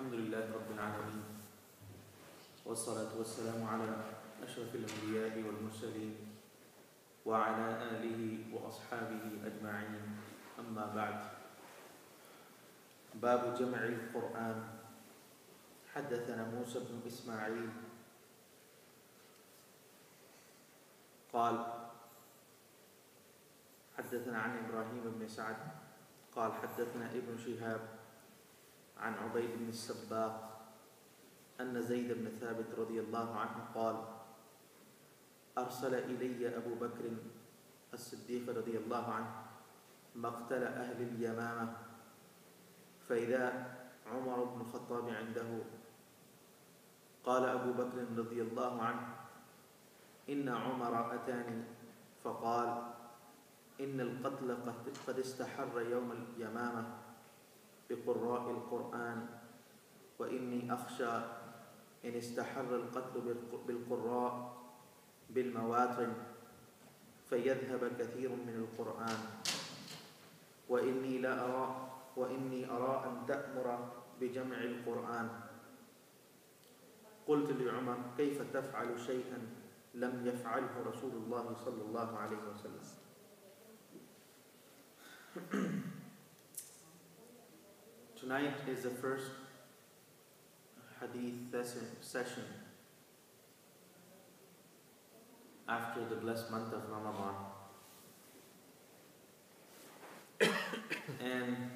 الحمد لله رب العالمين والصلاة والسلام على أشرف الأنبياء والمرسلين وعلى آله وأصحابه أجمعين أما بعد باب جمع القرآن حدثنا موسى بن إسماعيل قال حدثنا عن إبراهيم بن سعد قال حدثنا ابن شهاب عن عبيد بن السباق أن زيد بن ثابت رضي الله عنه قال أرسل إلي أبو بكر الصديق رضي الله عنه مقتل أهل اليمامة فإذا عمر بن الخطاب عنده قال أبو بكر رضي الله عنه إن عمر أتاني فقال إن القتل قد استحر يوم اليمامة بقراء القرآن وإني أخشى إن استحر القتل بالقراء بالمواتن فيذهب كثير من القرآن وإني أرى أن تأمر بجمع القرآن. قلت لعمر كيف تفعل شيئا لم يفعله رسول الله صلى الله عليه وسلم. Tonight is the first hadith session after the blessed month of Ramadan. And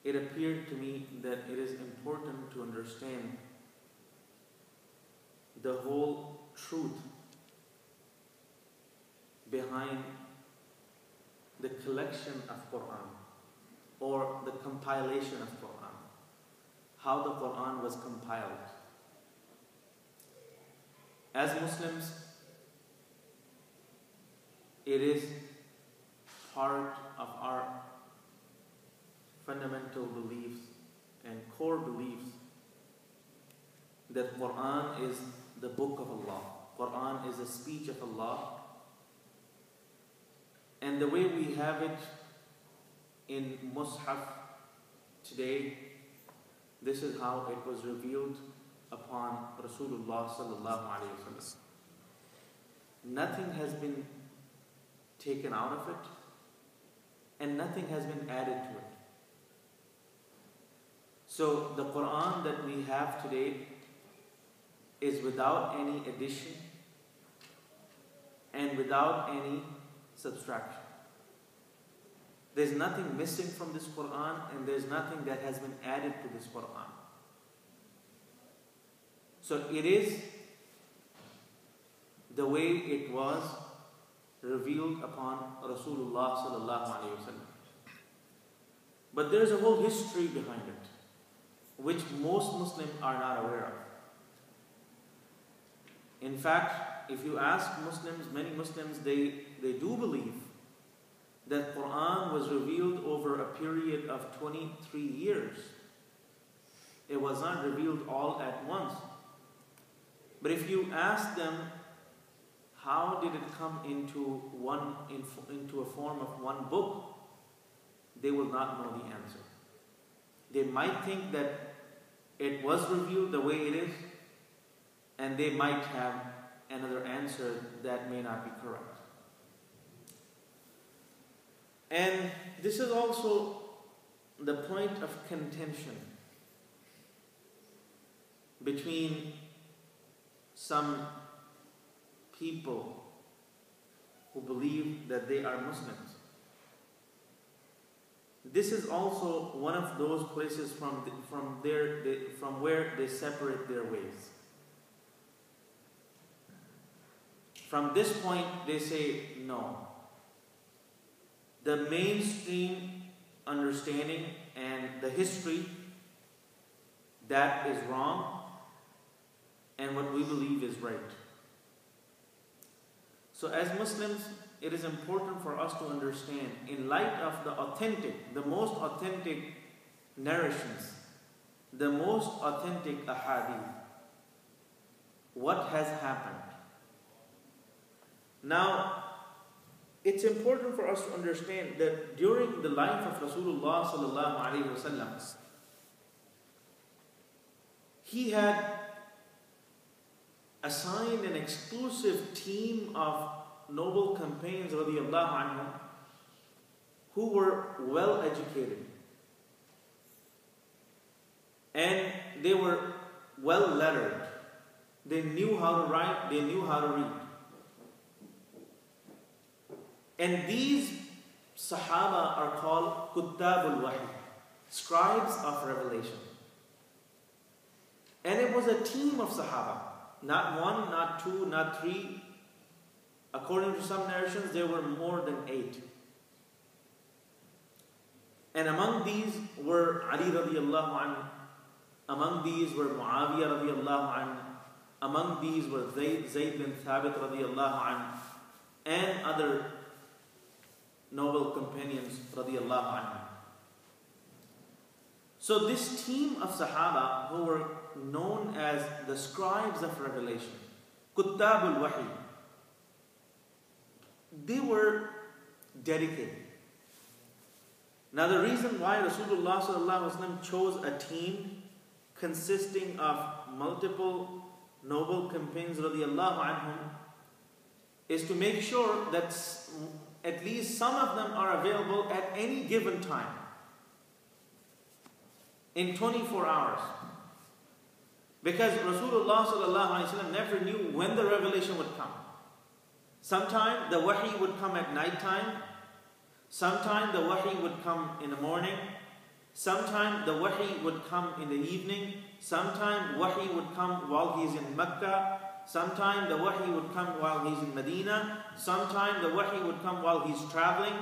it appeared to me that it is important to understand the whole truth behind the collection of Quran or the compilation of Quran, how the Quran was compiled. As Muslims, it is part of our fundamental beliefs and core beliefs that Quran is the book of Allah. Quran is the speech of Allah. And the way we have it in Mus'haf today, this is how it was revealed upon Rasulullah sallallahu alaihi wasallam. Nothing has been taken out of it, and nothing has been added to it. So the Quran that we have today is without any addition and without any subtraction. There's nothing missing from this Quran, and there's nothing that has been added to this Quran. So it is the way it was revealed upon Rasulullah sallallahu alaihi wasallam. But there's a whole history behind it, which most Muslims are not aware of. In fact, if you ask Muslims, many Muslims, they do believe that Quran was revealed over a period of 23 years. It was not revealed all at once. But if you ask them, how did it come into a form of one book, they will not know the answer. They might think that it was revealed the way it is, and they might have another answer that may not be correct. And this is also the point of contention between some people who believe that they are Muslims. This is also one of those places from where they separate their ways. From this point, they say no. The mainstream understanding and the history, that is wrong, and what we believe is right. So as Muslims, it is important for us to understand, in light of the most authentic narrations, the most authentic ahadith, what has happened. Now, it's important for us to understand that during the life of Rasulullah sallallahu alaihi wasallam, he had assigned an exclusive team of noble companions radiallahu anhum who were well educated. And they were well lettered. They knew how to write, they knew how to read. And these Sahaba are called Kuttabul Wahy, scribes of revelation. And it was a team of Sahaba, not one, not two, not three. According to some narrations, there were more than 8. And among these were Ali radiallahu anhu. Among these were Muawiyah radiallahu anhu. Among these were Zayd bin Thabit radiallahu anhu. And other noble companions radiallahu anhu. So this team of Sahaba who were known as the scribes of revelation, Kuttabul Wahy, they were dedicated. Now the reason why Rasulullah sallallahu alaihi wasallam chose a team consisting of multiple noble companions radiallahu anhum is to make sure that at least some of them are available at any given time in 24 hours. Because Rasulullah sallallahu alaihi wasallam never knew when the revelation would come. Sometime the wahy would come at night time. Sometime the wahy would come in the morning. Sometime the wahy would come in the evening. Sometime wahy would come while he's in Mecca. Sometime the wahy would come while he's in Medina. Sometime the wahy would come while he's traveling.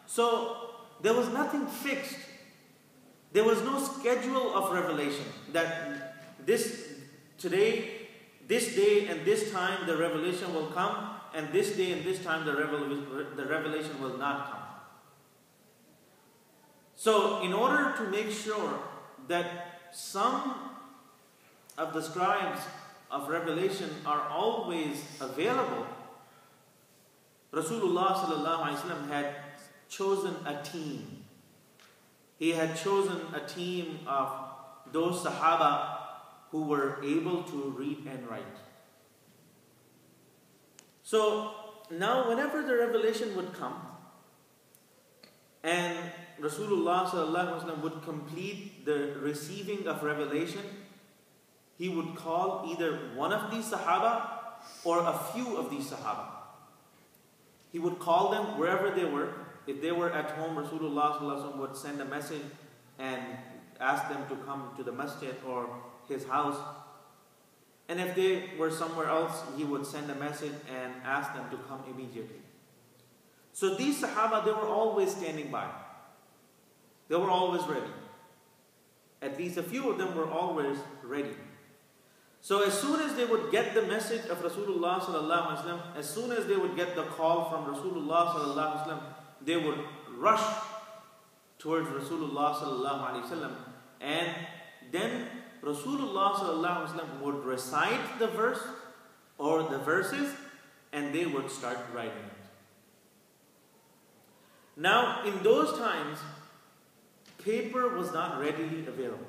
So there was nothing fixed. There was no schedule of revelation that this day and this time the revelation will come, and this day and this time the revelation will not come. So in order to make sure that some of the scribes of revelation are always available, Rasulullah sallallahu alaihi wasallam had chosen a team. He had chosen a team of those Sahaba who were able to read and write. So now whenever the revelation would come and Rasulullah sallallahu alaihi wasallam would complete the receiving of revelation, he would call either one of these Sahaba or a few of these Sahaba. He would call them wherever they were. If they were at home, Rasulullah sallallahu alaihi wasallam would send a message and ask them to come to the masjid or his house. And if they were somewhere else, he would send a message and ask them to come immediately. So these Sahaba, they were always standing by. They were always ready. At least a few of them were always ready. So as soon as they would get the message of Rasulullah sallallahu alaihi wasallam, as soon as they would get the call from Rasulullah sallallahu alaihi wasallam, they would rush towards Rasulullah sallallahu alaihi wasallam, and then Rasulullah sallallahu alaihi wasallam would recite the verse or the verses, and they would start writing it. Now, in those times, paper was not readily available.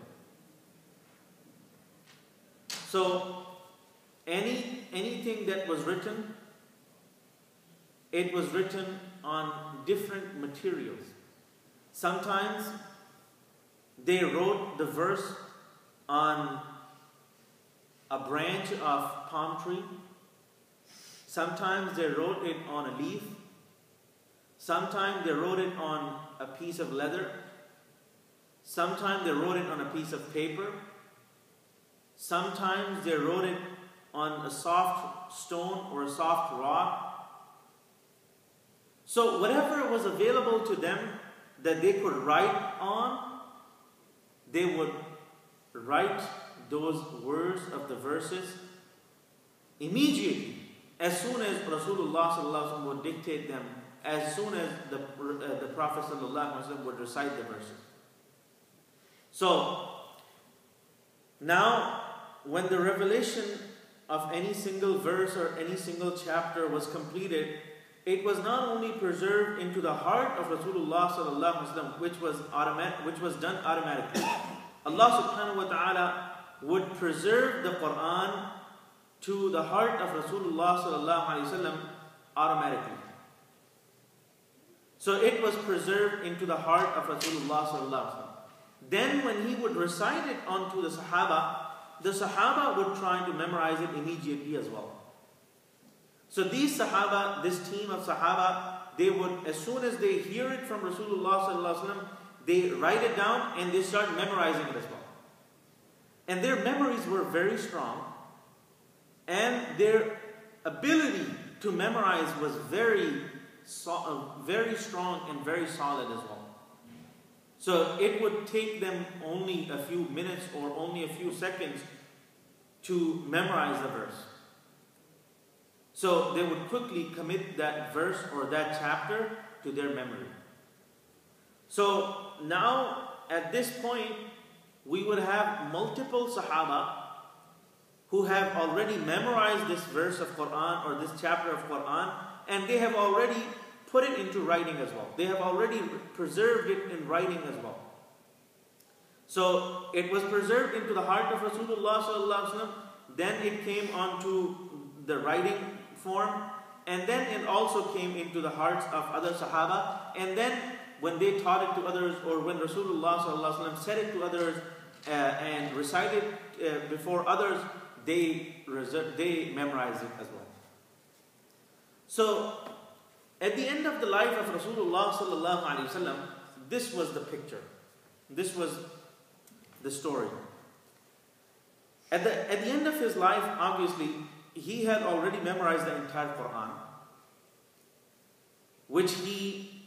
So, anything that was written, it was written on different materials. Sometimes they wrote the verse on a branch of palm tree. Sometimes they wrote it on a leaf. Sometimes they wrote it on a piece of leather. Sometimes they wrote it on a piece of paper. Sometimes they wrote it on a soft stone or a soft rock. So whatever was available to them that they could write on, they would write those words of the verses immediately, as soon as Rasulullah sallallahu alaihi wasallam would dictate them, as soon as the Prophet sallallahu alaihi wasallam would recite the verses. So now, when the revelation of any single verse or any single chapter was completed, it was not only preserved into the heart of Rasulullah sallallahu alaihi wasallam, which was done automatically. Allah subhanahu wa ta'ala would preserve the Quran to the heart of Rasulullah sallallahu alaihi wasallam automatically. So it was preserved into the heart of Rasulullah sallallahu alaihi wasallam. Then when he would recite it onto the Sahaba would try to memorize it immediately as well. So these Sahaba, this team of Sahaba, they would, as soon as they hear it from Rasulullah sallallahu alaihi wasallam, they write it down and they start memorizing it as well. And their memories were very strong, and their ability to memorize was very strong and very solid as well. So it would take them only a few minutes or only a few seconds to memorize the verse. So they would quickly commit that verse or that chapter to their memory. So now at this point, we would have multiple Sahaba who have already memorized this verse of Quran or this chapter of Quran, and they have already put it into writing as well. They have already preserved it in writing as well. So it was preserved into the heart of Rasulullah sallallahu alaihi wasallam. Then it came onto the writing form, and then it also came into the hearts of other Sahaba. And then when they taught it to others, or when Rasulullah sallallahu alaihi wasallam said it to others and recited before others, they memorized it as well. So at the end of the life of Rasulullah sallallahu alaihi wasallam, this was the picture. This was the story. At the end of his life, obviously, he had already memorized the entire Quran, which he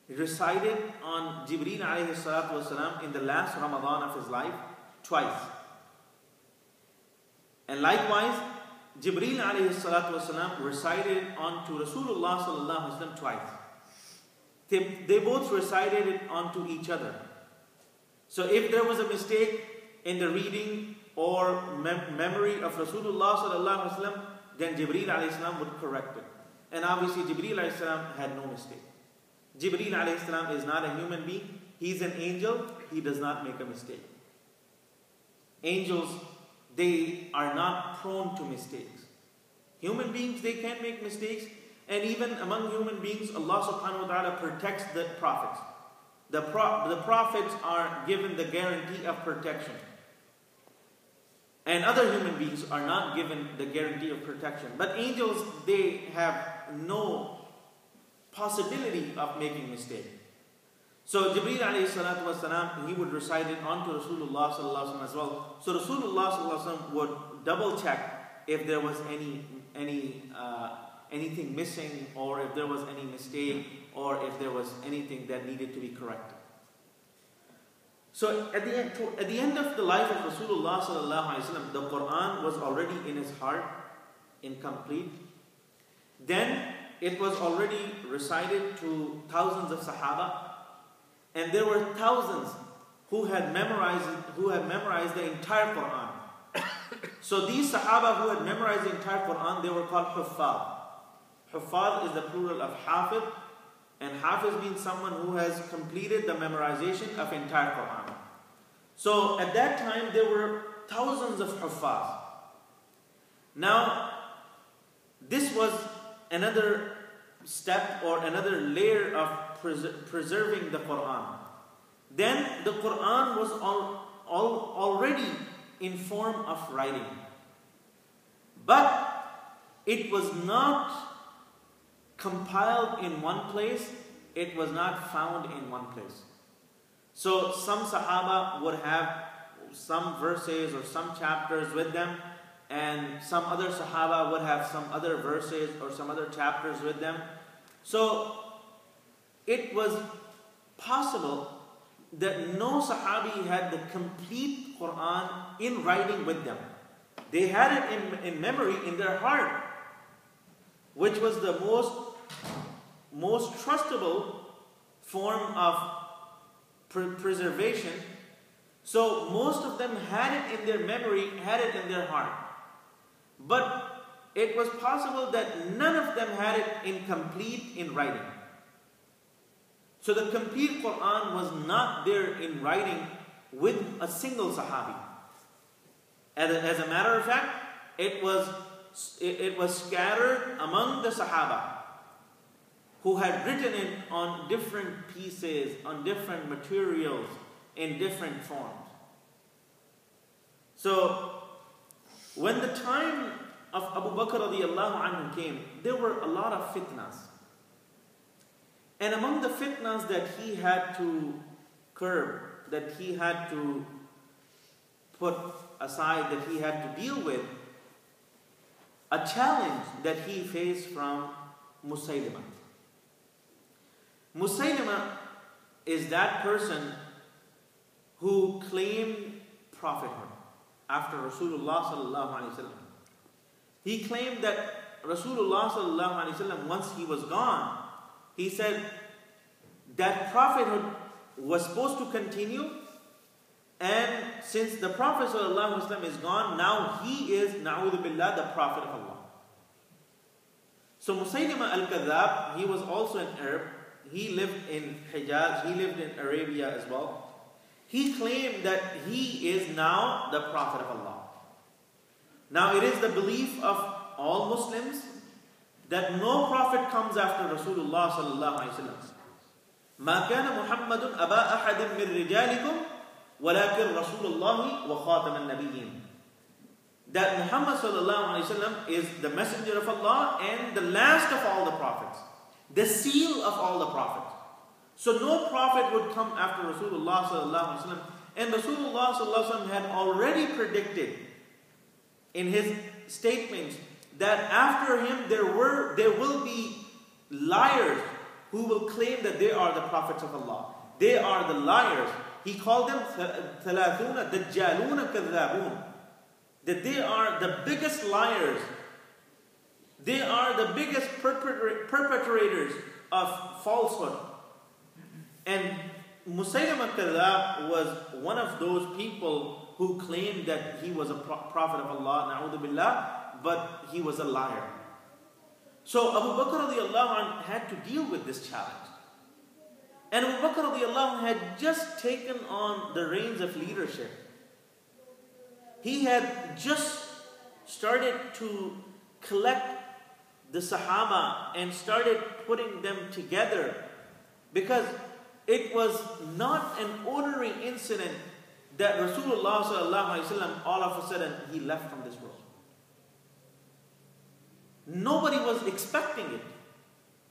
recited on Jibreel alayhi salatu wasalam in the last Ramadan of his life twice. And likewise, Jibreel alayhi salatu wasalam recited onto Rasulullah sallallahu alaihi wasallam twice. They both recited it onto each other. So if there was a mistake in the reading or memory of Rasulullah sallallahu alaihi wasallam, then Jibreel alayhi salam would correct it. And obviously Jibreel alayhi salam had no mistake. Jibreel alayhi salam is not a human being. He's an angel. He does not make a mistake. Angels, they are not prone to mistakes. Human beings, they can make mistakes. And even among human beings, Allah subhanahu wa ta'ala protects the prophets. The prophets are given the guarantee of protection. And other human beings are not given the guarantee of protection. But angels, they have no possibility of making mistake. So Jibreel alayhi salatu wasalam, he would recite it onto Rasulullah sallallahu alaihi wasallam as well. So Rasulullah sallallahu alaihi wasallam would double check if there was anything missing, or if there was any mistake, or if there was anything that needed to be corrected. So at the end of the life of Rasulullah sallallahu alaihi wasallam, the Quran was already in his heart, incomplete. Then it was already recited to thousands of Sahaba, and there were thousands who had memorized the entire Quran. So these Sahaba who had memorized the entire Quran, they were called Huffaz. Huffaz is the plural of Hafiz, and Hafiz means someone who has completed the memorization of entire Quran. So at that time there were thousands of Huffaz. Now this was another step or another layer of preserving the Quran. Then the Quran was already in form of writing, but it was not compiled in one place. It was not found in one place. So some Sahaba would have some verses or some chapters with them, and some other Sahaba would have some other verses or some other chapters with them. So it was possible that no Sahabi had the complete Quran in writing with them. They had it in memory, in their heart, which was the most trustable form of preservation. So most of them had it in their memory, had it in their heart. But it was possible that none of them had it incomplete in writing. So the complete Quran was not there in writing with a single Sahabi. As a matter of fact, it was scattered among the Sahaba who had written it on different pieces, on different materials, in different forms. So when the time of Abu Bakr radiallahu anhu came, there were a lot of fitnas. And among the fitnas that he had to curb, that he had to put aside, that he had to deal with, a challenge that he faced from Musaylima. Musaylima is that person who claimed prophethood after Rasulullah sallallahu alaihi wasallam. He claimed that Rasulullah sallallahu alaihi wasallam, once he was gone, he said that prophethood was supposed to continue, and since the Prophet sallallahu alaihi wasallam is gone, now he is, na'udhu billah, the Prophet of Allah. So Musaylima al-Kadhab, he was also an Arab. He lived in Hijaz, he lived in Arabia as well. He claimed that he is now the Prophet of Allah. Now it is the belief of all Muslims that no prophet comes after Rasulullah sallallahu alaihi wasallam. ما كان محمد أبا أحد من رجالكم ولكن رسول الله وخاتم النبيين. That Muhammad sallallahu alaihi wasallam is the messenger of Allah and the last of all the prophets, the seal of all the prophets. So no prophet would come after Rasulullah sallallahu alaihi wasallam, and Rasulullah sallallahu alaihi wasallam had already predicted in his statements that after him there will be liars who will claim that they are the prophets of Allah. They are the liars. He called them ثلاثون دجالون كذابون. That they are the biggest liars. They are the biggest perpetrators of falsehood. And Musaylima al-Kadhab was one of those people who claimed that he was a prophet of Allah, na'udhu billah, but he was a liar. So Abu Bakr radiallahu anh had to deal with this challenge. And Abu Bakr radiallahu anh had just taken on the reins of leadership. He had just started to collect the Sahaba and started putting them together, because it was not an ordinary incident that Rasulullah sallallahu alaihi wasallam all of a sudden he left from this world. Nobody was expecting it.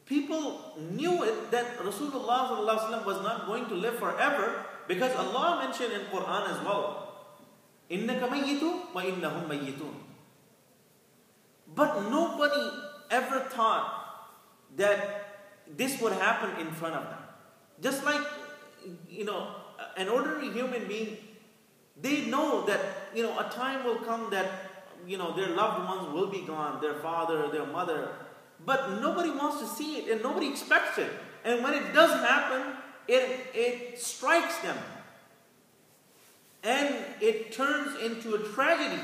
People knew it that Rasulullah sallallahu alaihi wasallam was not going to live forever, because Allah mentioned in Quran as well, إِنَّكَ مَيِّتُ وَإِنَّهُمْ مَيِّتُونَ. But nobody ever thought that this would happen in front of them. Just like, an ordinary human being, they know that, a time will come that, their loved ones will be gone, their father, their mother. But nobody wants to see it and nobody expects it. And when it does happen, it strikes them. And it turns into a tragedy.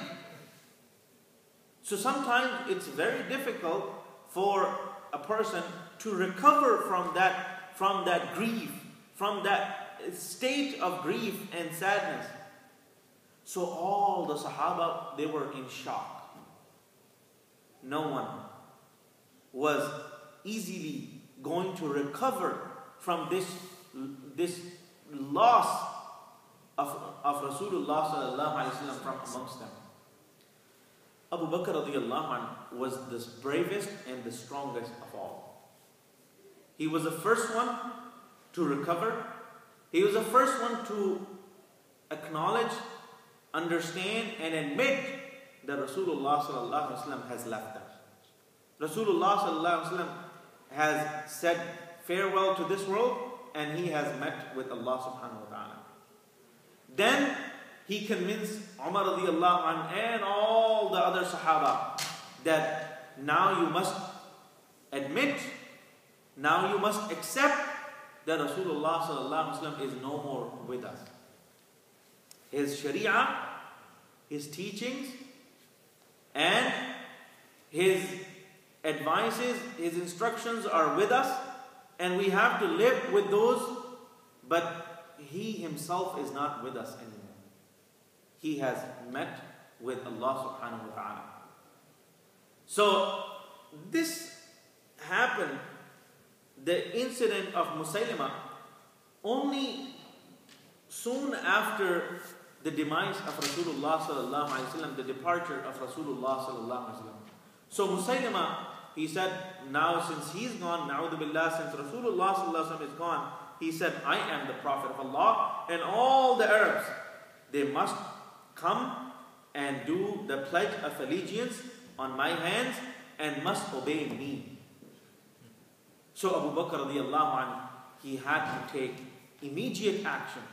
So sometimes it's very difficult for a person to recover from that grief, from that state of grief and sadness. So all the Sahaba, they were in shock. No one was easily going to recover from this loss of Rasulullah sallallahu alaihi wasallam from amongst them. Abu Bakr radiallahu anhu was the bravest and the strongest of all. He was the first one to recover. He was the first one to acknowledge, understand, and admit that Rasulullah sallallahu alaihi wasallam has left us. Rasulullah sallallahu alaihi wasallam has said farewell to this world, and he has met with Allah subhanahu wa ta'ala. Then he convinced Umar radiallahu anhu and all the other Sahaba that now you must admit, now you must accept that Rasulullah sallallahu alaihi wasallam is no more with us. His Sharia, his teachings, and His advices, His instructions are with us, and we have to live with those, but He Himself is not with us anymore. He has met with Allah subhanahu wa ta'ala. So this happened, the incident of Musaylima, only soon after the demise of Rasulullah sallallahu alaihi wasallam, the departure of Rasulullah sallallahu alaihi wasallam. So Musaylima, he said, now since he's gone, na'udhu billah, since Rasulullah sallallahu alaihi wasallam is gone, he said, I am the Prophet of Allah, and all the Arabs, they must come and do the pledge of allegiance on my hands and must obey me. So Abu Bakr radiallahu anhu, he had to take immediate action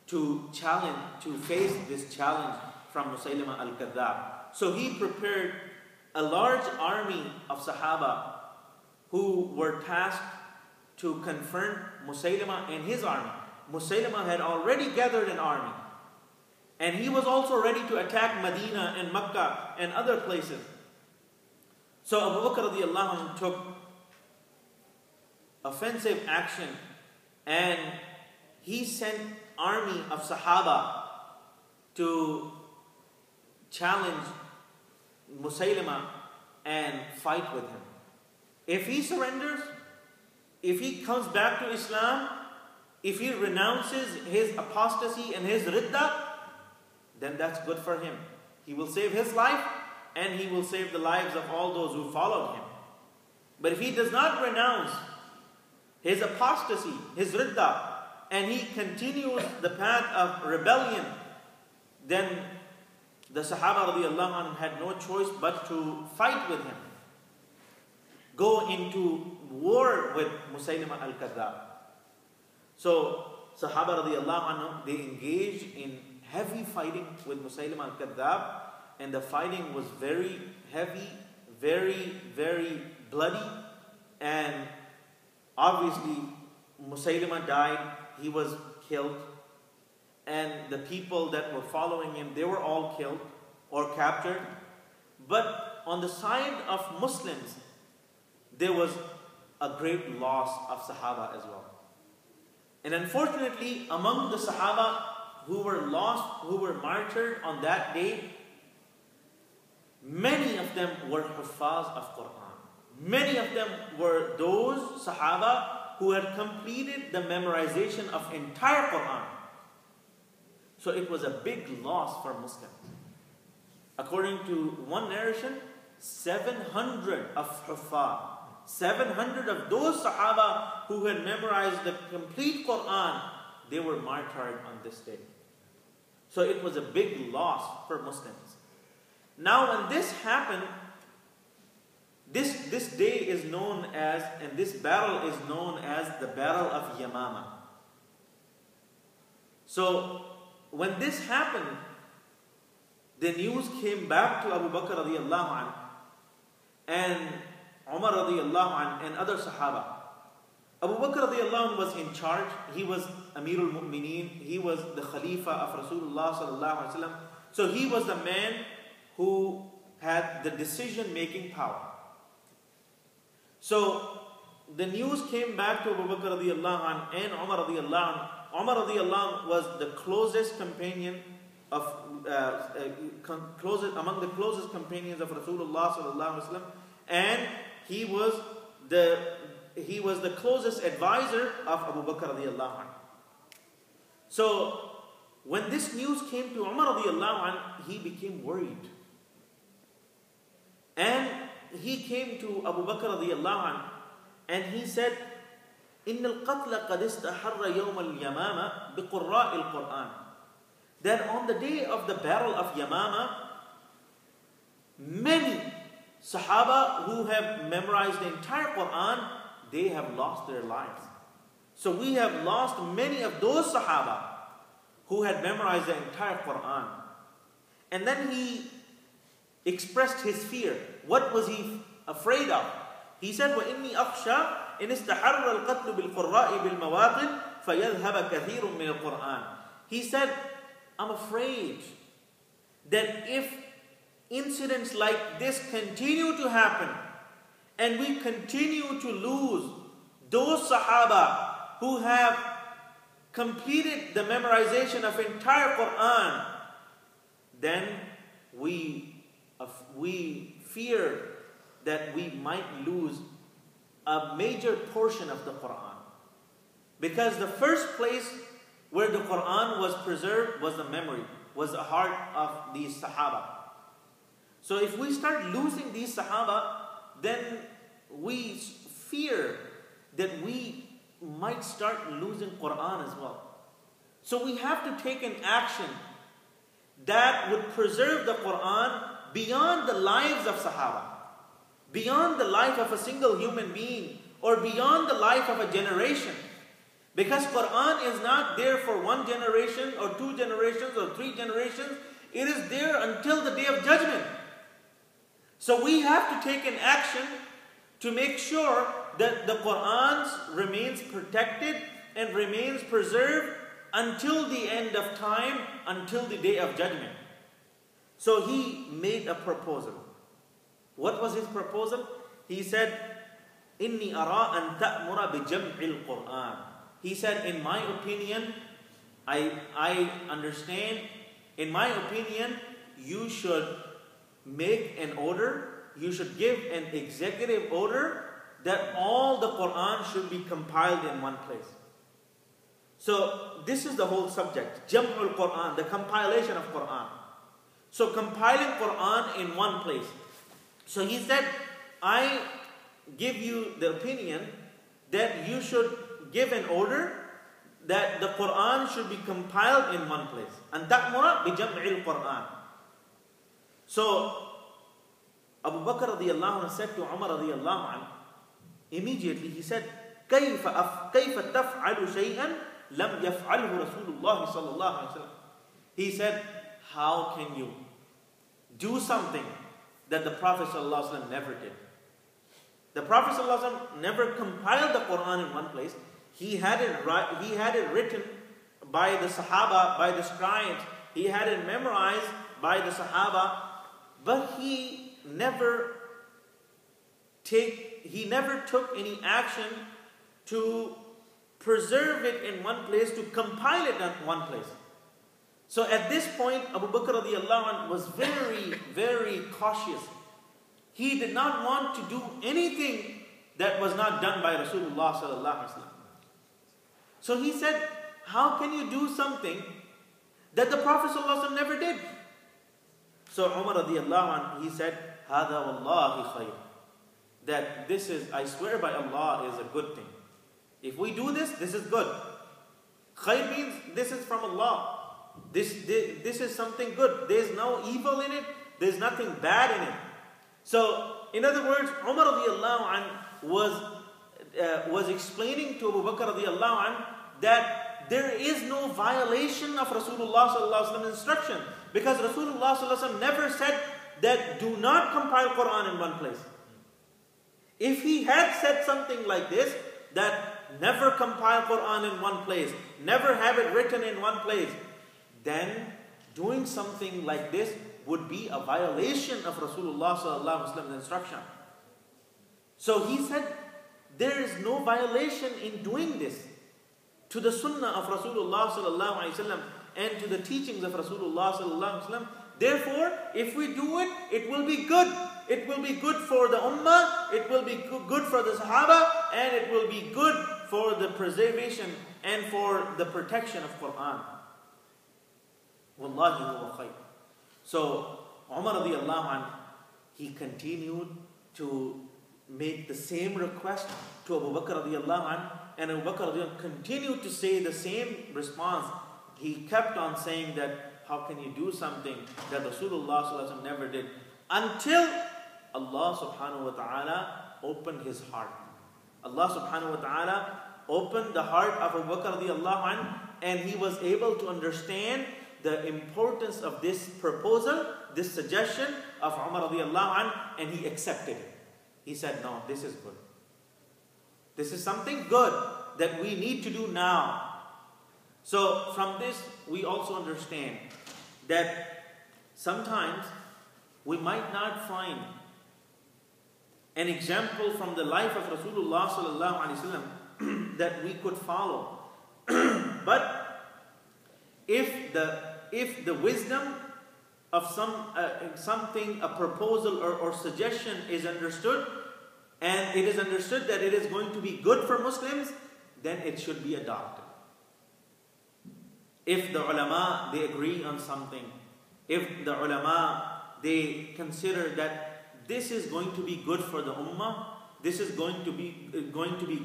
to challenge, to face this challenge from Musaylima al-Kadhdhab. So he prepared a large army of Sahaba who were tasked to confront Musaylima and his army. Musaylima had already gathered an army, and he was also ready to attack Medina and Makkah and other places. So Abu Bakr radiallahu anhu took offensive action, and he sent army of Sahaba to challenge Musaylima and fight with him. If he surrenders, if he comes back to Islam, if he renounces his apostasy and his ridda, then that's good for him. He will save his life, and he will save the lives of all those who followed him. But if he does not renounce his apostasy, his ridda, and he continues the path of rebellion, then the Sahaba radiallahu anhum had no choice but to fight with him, go into war with Musaylima al-Kadhdhab. So Sahaba radiallahu anhum, they engaged in heavy fighting with Musaylima al-Kadhdhab, and the fighting was very heavy, very, very bloody, and obviously Musaylima died, he was killed, and the people that were following him, they were all killed or captured. But on the side of Muslims, there was a great loss of Sahaba as well. And unfortunately, among the Sahaba who were lost, who were martyred on that day, many of them were huffaz of Quran. Many of them were those Sahaba who had completed the memorization of entire Quran. So it was a big loss for Muslims. According to one narration, 700 of huffaz, 700 of those Sahaba who had memorized the complete Quran, they were martyred on this day. So it was a big loss for Muslims. Now when this happened, this day is known as, and this battle is known as the Battle of Yamama. So when this happened, the news came back to Abu Bakr radiallahu anhu and Umar radiallahu anhu and other Sahaba. Abu Bakr radiallahu anhu was in charge. He was Amirul Mu'mineen. He was the Khalifa of Rasulullah sallallahu alaihi wasallam. So he was the man who had the decision-making power. So the news came back to Abu Bakr radiallahu anhu and Umar radiallahu anhu. Umar radiallahu anhu was the closest companion of among the closest companions of Rasulullah sallallahu alaihi wasallam, and he was the closest advisor of Abu Bakr radiallahu anhu. So when this news came to Umar radiallahu anhu, he became worried, and he came to Abu Bakr radiallahu anhu and he said, إن القتل قد استحر يوم اليمامة بقراء القرآن. That on the day of the battle of Yamama, many Sahaba who have memorized the entire Quran, they have lost their lives. So we have lost many of those Sahaba who had memorized the entire Quran. And then he expressed his fear. What was he afraid of? He said, وَإِنِّي أَخْشَى إِنِ اسْتَحَرَّ الْقَتْلُ بِالْقُرَّاءِ بِالْمَوَاطِنِ فَيَذْهَبَ كَثِيرٌ مِنَ الْقُرْآنِ. He said, I'm afraid that if incidents like this continue to happen, and we continue to lose those Sahaba who have completed the memorization of entire Quran, then we fear that we might lose a major portion of the Quran. Because the first place where the Quran was preserved was the memory, was the heart of these Sahaba. So if we start losing these Sahaba, then we fear that we might start losing Quran as well. So we have to take an action that would preserve the Quran beyond the lives of Sahaba, beyond the life of a single human being, or beyond the life of a generation. Because Quran is not there for one generation or two generations or three generations. It is there until the day of judgment. So we have to take an action to make sure that the Quran remains protected and remains preserved until the end of time, until the day of judgment. So he made a proposal. What was his proposal? He said, "Inni ara an ta'mura bi jam'il Quran." He said, in my opinion, I understand, in my opinion, you should make an order, you should give an executive order that all the Quran should be compiled in one place. So this is the whole subject, Jam'ul Quran, the compilation of Quran. So compiling Quran in one place. So he said, I give you the opinion that you should give an order that the Quran should be compiled in one place. And ta'mura bi jam'il Quran. So Abu Bakr radiallahu anhu said to Umar radiallahu anhu, immediately he said, كيف تفعل شيئا لم يفعله رسول الله صلى الله عليه وسلم. He said, how can you do something that the Prophet صلى الله عليه وسلم never did? The Prophet صلى الله عليه وسلم never compiled the Quran in one place. He had it written by the Sahaba, by the scribes. He had it memorized by the Sahaba, but he never took any action to preserve it in one place, to compile it in one place. So at this point, Abu Bakr radiallahu anh was very, very cautious. He did not want to do anything that was not done by Rasulullah sallallahu alaihi wasallam. So he said, how can you do something that the Prophet ﷺ never did? So Umar radiallahu anh, he said, هَذَا وَاللَّهِ خَيْرٌ. That this is, I swear by Allah, is a good thing. If we do this, this is good. Khair means this is from Allah. This is something good. There's no evil in it. There's nothing bad in it. So, in other words, Umar radiallahu anh was explaining to Abu Bakr radiallahu anh that there is no violation of Rasulullah sallallahu alaihi wasallam's instruction, because Rasulullah sallallahu alaihi wasallam never said that do not compile Quran in one place. If he had said something like this, that never compile Quran in one place, never have it written in one place, then doing something like this would be a violation of Rasulullah sallallahu alaihi wasallam's instruction. So he said, there is no violation in doing this to the sunnah of Rasulullah sallallahu alaihi wasallam and to the teachings of Rasulullah sallallahu alaihi wasallam. Therefore, if we do it, it will be good. It will be good for the ummah, it will be good for the sahaba, and it will be good for the preservation and for the protection of Quran. Wallahi huwa khayr. So, Umar radiallahu anh, he continued to make the same request to Abu Bakr radiallahu anh, and Abu Bakr radiallahu anh continued to say the same response. He kept on saying that, how can you do something that Rasulullah sallallahu alaihi wasallam never did? Until Allah subhanahu wa ta'ala opened his heart. Allah subhanahu wa ta'ala opened the heart of Abu Bakr radiallahu anh, and he was able to understand the importance of this proposal, this suggestion of Umar radiallahu anh, and he accepted it. He said, no, this is good. This is something good that we need to do now. So from this, we also understand that sometimes we might not find an example from the life of Rasulullah sallallahu alaihi wasallam that we could follow. But if the wisdom of something, a proposal or suggestion is understood, and it is understood that it is going to be good for Muslims, then it should be adopted. If the ulama, they agree on something, if the ulama, they consider that this is going to be good for the ummah, this is going to be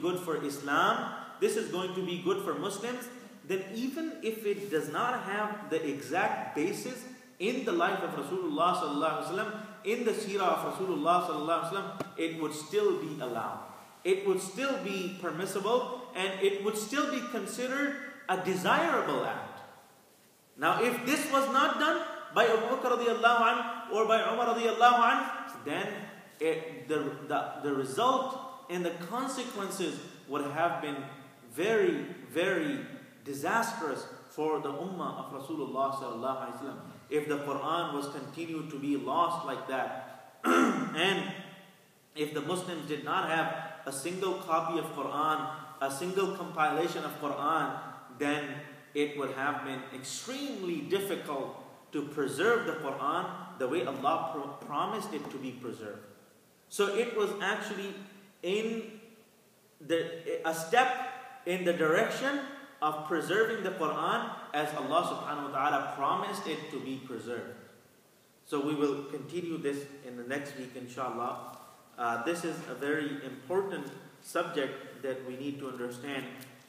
good for Islam, this is going to be good for Muslims, then even if it does not have the exact basis in the life of Rasulullah sallallahu alaihi wasallam, in the seerah of Rasulullah sallallahu alaihi wasallam, it would still be allowed. It would still be permissible, and it would still be considered a desirable act. Now, if this was not done by Abu Bakr radiallahu anhu or by Umar radiallahu anhu, then the result and the consequences would have been very, very disastrous for the ummah of Rasulullah sallallahu alaihi wasallam. If the Quran was continued to be lost like that, and if the Muslims did not have a single copy of Quran, a single compilation of Quran, then it would have been extremely difficult to preserve the Quran the way Allah promised it to be preserved. So it was actually a step in the direction of preserving the Quran as Allah subhanahu wa ta'ala promised it to be preserved. So we will continue this in the next week, inshallah. This is a very important subject that we need to understand.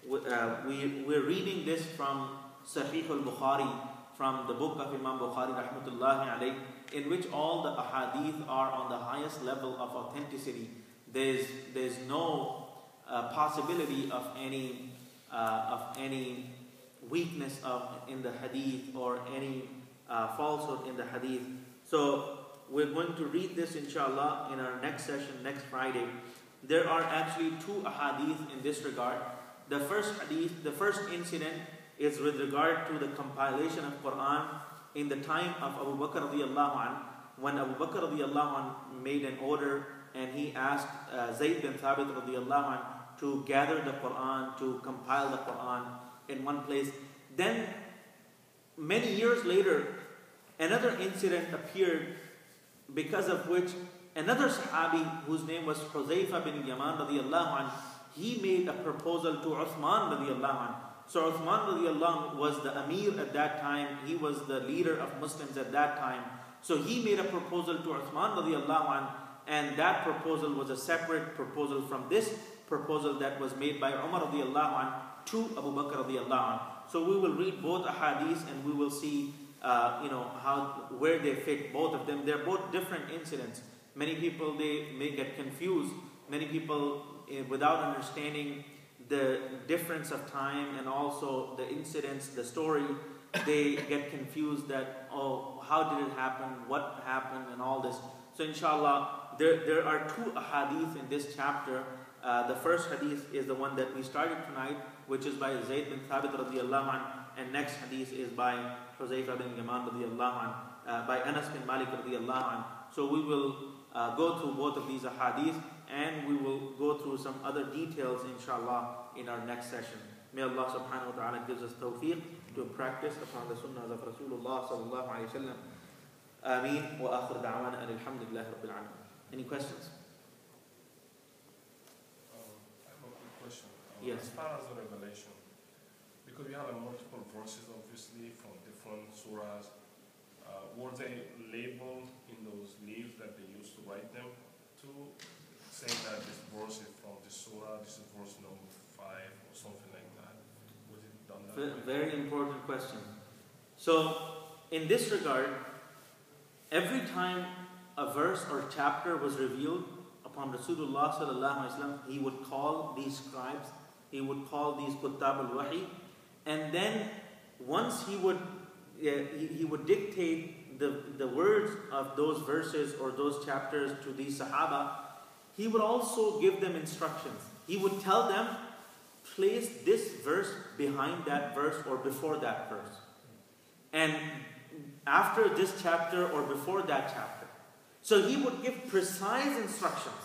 We're reading this from Sahih al-Bukhari, from the book of Imam Bukhari rahmatullahi alayh, in which all the ahadith are on the highest level of authenticity. There's no possibility of any weakness in the hadith or any falsehood in the hadith. So we're going to read this inshallah in our next session next Friday. There are actually two ahadith in this regard. The first hadith, the first incident is with regard to the compilation of Quran in the time of Abu Bakr radiallahu anhu, when Abu Bakr radiallahu anhu made an order and he asked Zayd bin Thabit radiallahu anhu to gather the Quran, to compile the Quran in one place. Then many years later, another incident appeared, because of which another Sahabi whose name was Huzaifa bin Yaman radiallahu anhu, he made a proposal to Uthman radiallahu anhu. So Uthman radiallahu anhu was the Amir at that time. He was the leader of Muslims at that time. So he made a proposal to Uthman radiallahu anhu, and that proposal was a separate proposal from this proposal that was made by Umar radiallahu anhu to Abu Bakr radiallahu anhu. So we will read both ahadith and we will see where they fit, both of them. They're both different incidents. Many people, they may get confused. Many people, without understanding the difference of time and also the incidents, the story, they get confused that, oh, how did it happen, what happened, and all this. So inshallah, there are two ahadith in this chapter. The first hadith is the one that we started tonight, which is by Zayd bin Thabit radiallahu anhu, and next hadith is by Huzaifa bin Yaman radiallahu anhu, by Anas bin Malik radiallahu anhu. So we will go through both of these ahadith, and we will go through some other details inshallah in our next session. May Allah subhanahu wa ta'ala gives us tawfiq to practice upon the sunnahs of Rasulullah sallallahu alayhi wa sallam. Ameen wa akhir da'wana alhamdulillahi rabbil alamin. Any questions? I have a quick question. Yes. As far as the revelation, because we have multiple verses obviously from different surahs, were they labeled in those leaves that they used to write them to say that this verse is from this surah, this is verse number 5 or something like that? Was it done that way? Very important question. So in this regard, every time a verse or chapter was revealed upon Rasulullah sallallahu alaihi wasallam, he would call these scribes, he would call these Kuttab al-Wahi, and then once he would dictate the words of those verses or those chapters to these Sahaba, he would also give them instructions. He would tell them, place this verse behind that verse or before that verse. And after this chapter or before that chapter. So he would give precise instructions.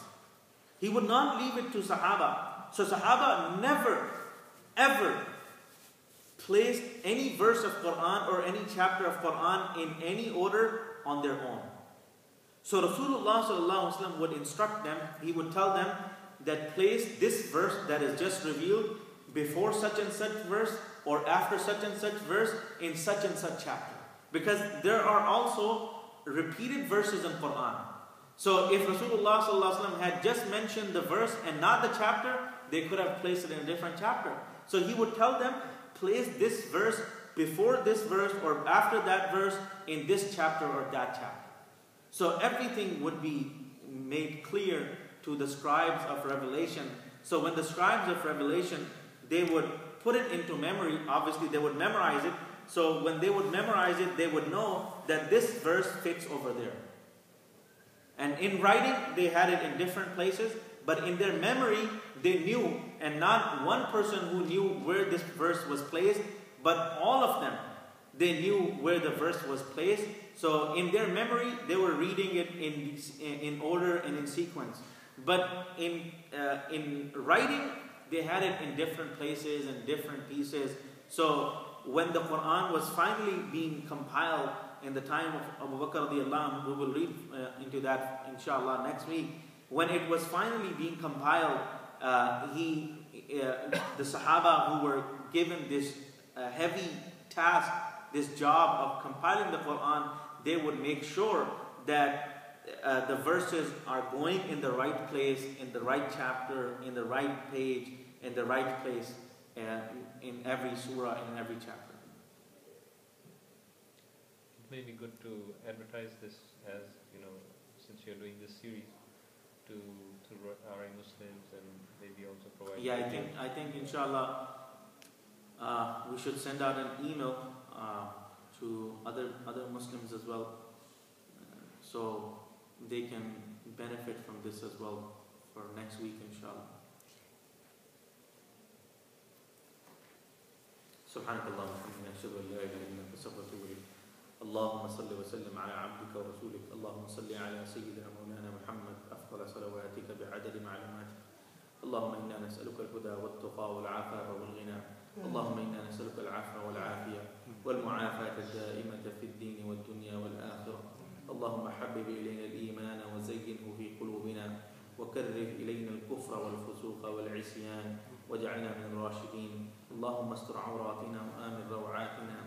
He would not leave it to Sahaba. So Sahaba never, ever placed any verse of Quran or any chapter of Quran in any order on their own. So Rasulullah sallallahu alaihi wasallam would instruct them, he would tell them that place this verse that is just revealed before such and such verse or after such and such verse in such and such chapter. Because there are also repeated verses in Quran. So if Rasulullah sallallahu alaihi wasallam had just mentioned the verse and not the chapter, they could have placed it in a different chapter. So he would tell them, place this verse before this verse or after that verse in this chapter or that chapter. So everything would be made clear to the scribes of revelation. So when the scribes of revelation, they would put it into memory. Obviously they would memorize it. So when they would memorize it, they would know that this verse fits over there. And in writing, they had it in different places. But in their memory, they knew. And not one person who knew where this verse was placed, but all of them, they knew where the verse was placed. So in their memory, they were reading it in order and in sequence. But in writing, they had it in different places and different pieces. So when the Quran was finally being compiled in the time of Abu Bakr radiallahu anhu, we will read into that inshallah next week. When it was finally being compiled, the Sahaba who were given this heavy task, this job of compiling the Quran, they would make sure that the verses are going in the right place, in the right chapter, in the right page, in the right place, in every surah, in every chapter. It may be good to advertise this as, since you're doing this series, to RI Muslims and maybe also provide. Yeah, I think inshallah we should send out an email to other Muslims as well, so they can benefit from this as well for next week inshallah. سبحانك اللهم وبحمدك أشهد أن لا إله إلا أنت أستغفرك وأتوب إليك. اللهم صل وسلم على عبدك ورسولك. اللهم صل على سيدنا مولانا محمد أفضل صلواتك بعدد معلوماتك. اللهم إنا نسألك الهدى والتقى والعفاف والغنى. اللهم إنا نسألك العفو والعافية والمعافاة الدائمة في الدين والدنيا والآخرة. اللهم حبب إلينا الإيمان وزينه في قلوبنا وكره إلينا الكفر والفسوق والعصيان واجعلنا من الراشدين. اللهم استر عوراتنا وآمن روعاتنا.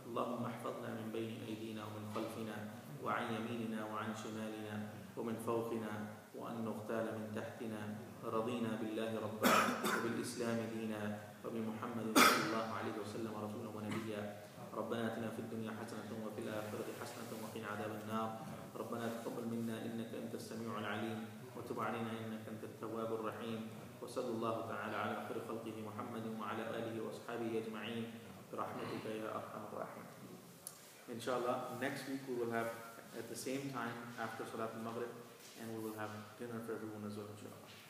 اللهم احفظنا من بين أيدينا ومن خلفنا وعن يميننا وعن شمالنا ومن فوقنا وأن نغتال من تحتنا. رضينا بالله ربا وبالإسلام دينا وبمحمد صلى الله عليه وسلم رسولا ونبيا. ربنا آتنا في الدنيا حسنة وفي الآخرة حسنة وقنا عذاب النار. ربنا تقبل منا إنك أنت السميع العليم وتب علينا إنك أنت التواب الرحيم. وصلى الله تعالى على خير خلقه محمد وعلى آله وأصحابه أجمعين برحمتك يا أرحم الراحمين. Inshallah, next week we will have at the same time after Salat al-Maghrib, and we will have dinner for everyone as well inshallah.